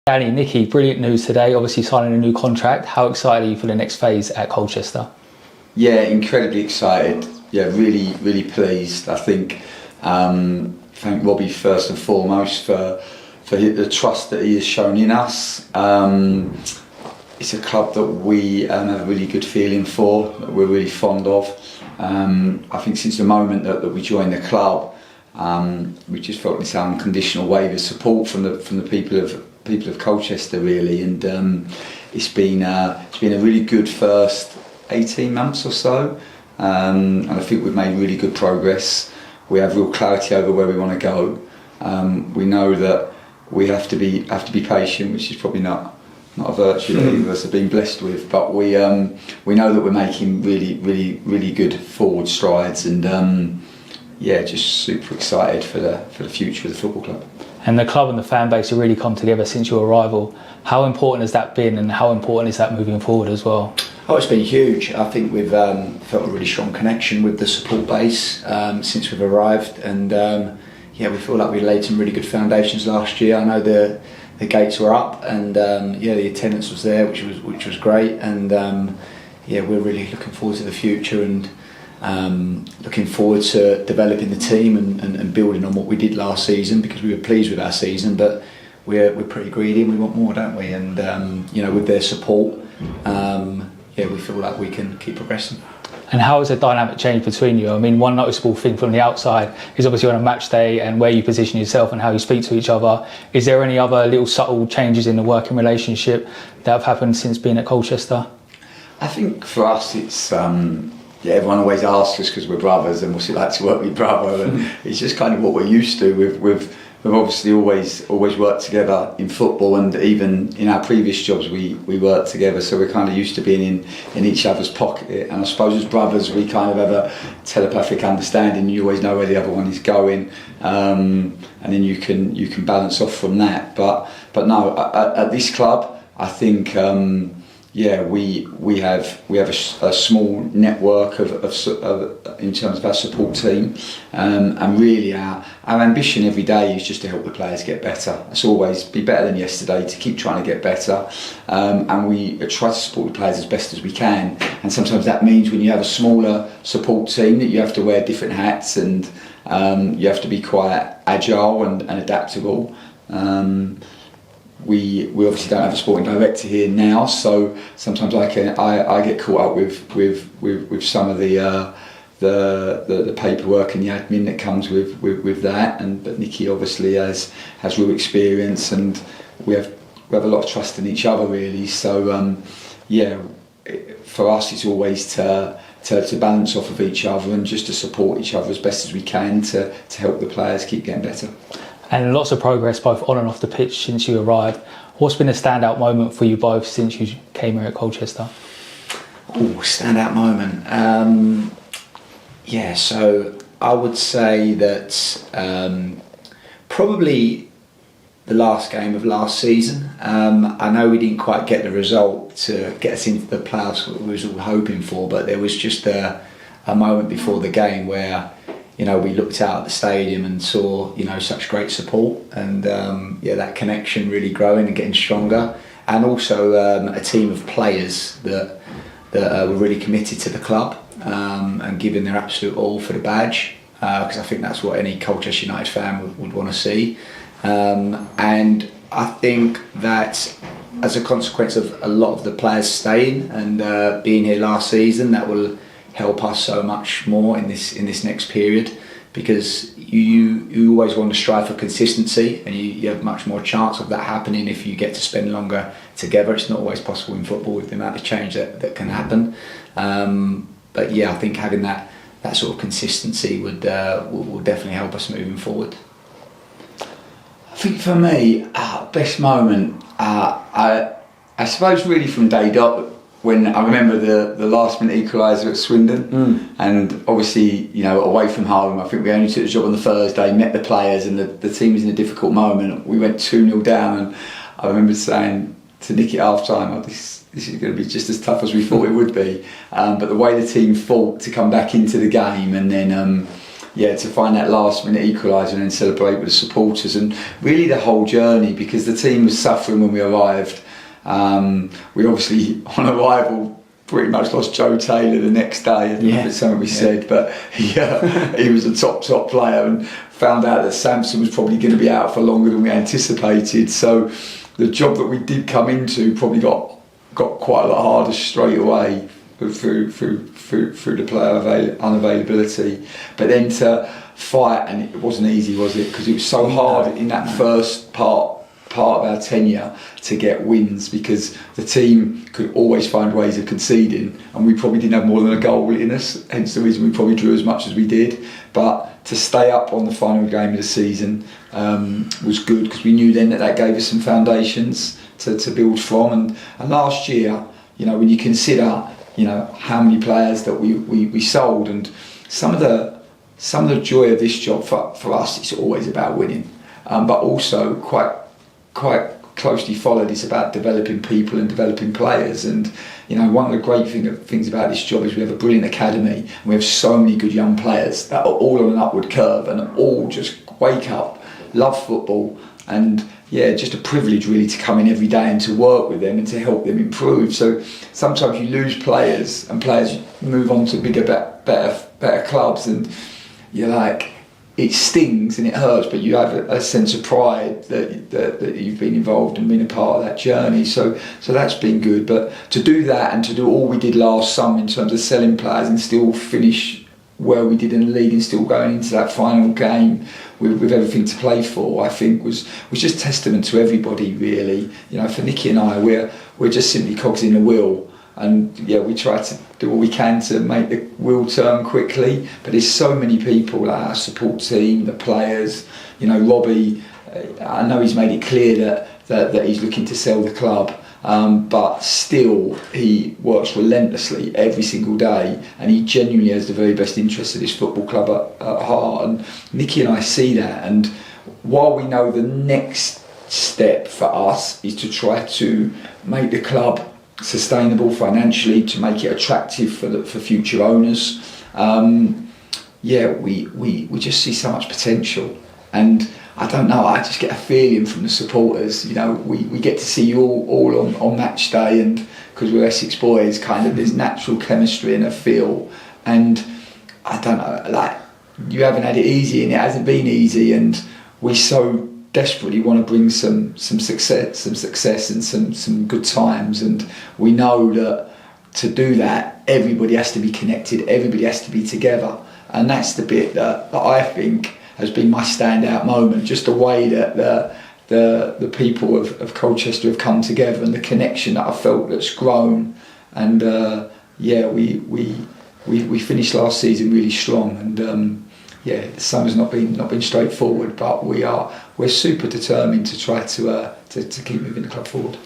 Danny, Nicky, brilliant news today, obviously signing a new contract. How excited are you for the next phase at Colchester? Yeah, incredibly excited. Yeah, really pleased. I think thank Robbie first and foremost for the trust that he has shown in us. It's a club that we have a really good feeling for, that we're really fond of. I think since the moment that we joined the club, we just felt this unconditional wave of support from the people of Colchester, really, and it's been a really good first 18 months or so, and I think we've made really good progress. We have real clarity over where we want to go. We know that we have to be patient, which is probably not a virtue that either of us have been blessed with, but we know that we're making really good forward strides, and just super excited for the future of the football club. And the club and the fan base have really come together since your arrival. How important has that been, and how important is that moving forward as well? Oh, it's been huge. I think we've felt a really strong connection with the support base since we've arrived, and we feel like we laid some really good foundations last year. I know the gates were up, and the attendance was there, which was great, and we're really looking forward to the future, and looking forward to developing the team and building on what we did last season, because we were pleased with our season, but we're pretty greedy and we want more, don't we? And with their support, we feel like we can keep progressing. And how has the dynamic changed between you? I mean, one noticeable thing from the outside is obviously on a match day and where you position yourself and how you speak to each other. Is there any other little subtle changes in the working relationship that have happened since being at Colchester? I think for us it's everyone always asks us, because we're brothers, and what's it like to work with your brother, and it's just kind of what we're used to. We've obviously always worked together in football, and even in our previous jobs we worked together, so we're kind of used to being in each other's pocket. And I suppose as brothers we kind of have a telepathic understanding. You always know where the other one is going, and then you can balance off from that. But no, at this club, I think we have a small network of in terms of our support team, and really our ambition every day is just to help the players get better. It's always be better than yesterday, to keep trying to get better, and we try to support the players as best as we can. And sometimes that means when you have a smaller support team that you have to wear different hats, and you have to be quite agile and adaptable. We obviously don't have a sporting director here now, so sometimes I get caught up with some of the paperwork and the admin that comes with that. But Nicky obviously has real experience, and we have a lot of trust in each other, really. So for us it's always to balance off of each other and just to support each other as best as we can to help the players keep getting better. And lots of progress both on and off the pitch since you arrived. What's been a standout moment for you both since you came here at Colchester? Oh, standout moment. So I would say that probably the last game of last season. I know we didn't quite get the result to get us into the playoffs we was all hoping for, but there was just a moment before the game where we looked out at the stadium and saw such great support, and that connection really growing and getting stronger, and also a team of players that were really committed to the club, and giving their absolute all for the badge, because I think that's what any Colchester United fan would want to see, and I think that as a consequence of a lot of the players staying and being here last season, that will help us so much more in this next period, because you always want to strive for consistency, and you have much more chance of that happening if you get to spend longer together. It's not always possible in football with the amount of change that can happen, but I think having that sort of consistency will definitely help us moving forward. I think for me, best moment, I suppose really from day dot, when I remember the last minute equaliser at Swindon, and obviously away from home, I think we only took the job on the Thursday, met the players, and the team was in a difficult moment. We went 2-0 down, and I remember saying to Nicky at half time, this is going to be just as tough as we thought it would be, but the way the team fought to come back into the game, and then to find that last minute equaliser and then celebrate with the supporters, and really the whole journey, because the team was suffering when we arrived. We obviously on arrival pretty much lost Joe Taylor the next day. I don't know if it's something we said, but he was a top player, and found out that Samson was probably going to be out for longer than we anticipated. So the job that we did come into probably got quite a lot harder straight away through the player unavailability. But then to fight, and it wasn't easy, was it? Because it was so hard in that first part of our tenure to get wins, because the team could always find ways of conceding, and we probably didn't have more than a goal in us, hence the reason we probably drew as much as we did. But to stay up on the final game of the season was good, because we knew then that gave us some foundations to build from. And last year, when you consider how many players that we sold, and some of the joy of this job for us, it's always about winning, but also quite closely followed, it's about developing people and developing players. And one of the great things about this job is we have a brilliant academy, and we have so many good young players that are all on an upward curve and all just wake up, love football, and just a privilege really to come in every day and to work with them and to help them improve. So sometimes you lose players, and players move on to bigger, better clubs, and you're like, it stings and it hurts, but you have a sense of pride that you've been involved and been a part of that journey. So that's been good. But to do that, and to do all we did last summer in terms of selling players, and still finish where we did in the league, and still going into that final game with everything to play for, I think was just testament to everybody, really. For Nicky and I, we're just simply cogs in the wheel. And we try to do what we can to make the wheel turn quickly, but there's so many people, like our support team, the players. Robbie, I know he's made it clear that he's looking to sell the club, but still he works relentlessly every single day, and he genuinely has the very best interests of this football club at heart. And Nicky and I see that, and while we know the next step for us is to try to make the club sustainable financially, to make it attractive for future owners, we just see so much potential. And I don't know, I just get a feeling from the supporters, we get to see you all on match day, and because we're Essex boys, kind of there's natural chemistry and a feel. And I don't know, like, you haven't had it easy, and it hasn't been easy, and we so desperately want to bring some success and some good times. And we know that to do that, everybody has to be connected, everybody has to be together, and that's the bit that I think has been my standout moment. Just the way that the people of Colchester have come together, and the connection that I felt that's grown. And we finished last season really strong, and the summer's not been straightforward, but we're super determined to try to keep moving the club forward.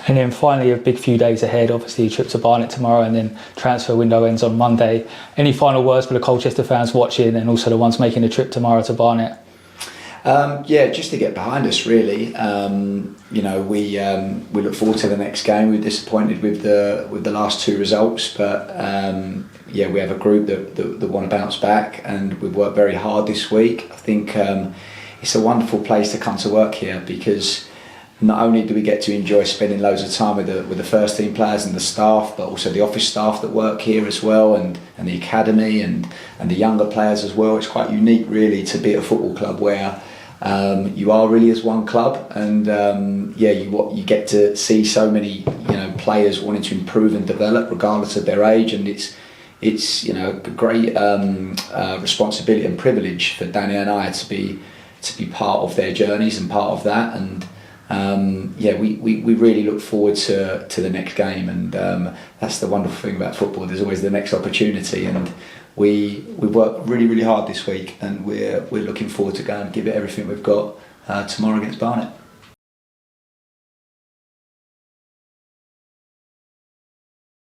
And then finally, a big few days ahead, obviously a trip to Barnet tomorrow, and then transfer window ends on Monday. Any final words for the Colchester fans watching, and also the ones making the trip tomorrow to Barnet? Just to get behind us, really. We look forward to the next game. We're disappointed with the last two results, but we have a group that want to bounce back, and we've worked very hard this week. I think it's a wonderful place to come to work here, because not only do we get to enjoy spending loads of time with the first team players and the staff, but also the office staff that work here as well, and the academy and the younger players as well. It's quite unique, really, to be at a football club where you are really as one club, and you get to see so many players wanting to improve and develop regardless of their age, and it's a great responsibility and privilege for Danny and I to be part of their journeys and part of that. And we really look forward to the next game, and that's the wonderful thing about football. There's always the next opportunity, and we worked really, really hard this week, and we're looking forward to going and give it everything we've got tomorrow against Barnet.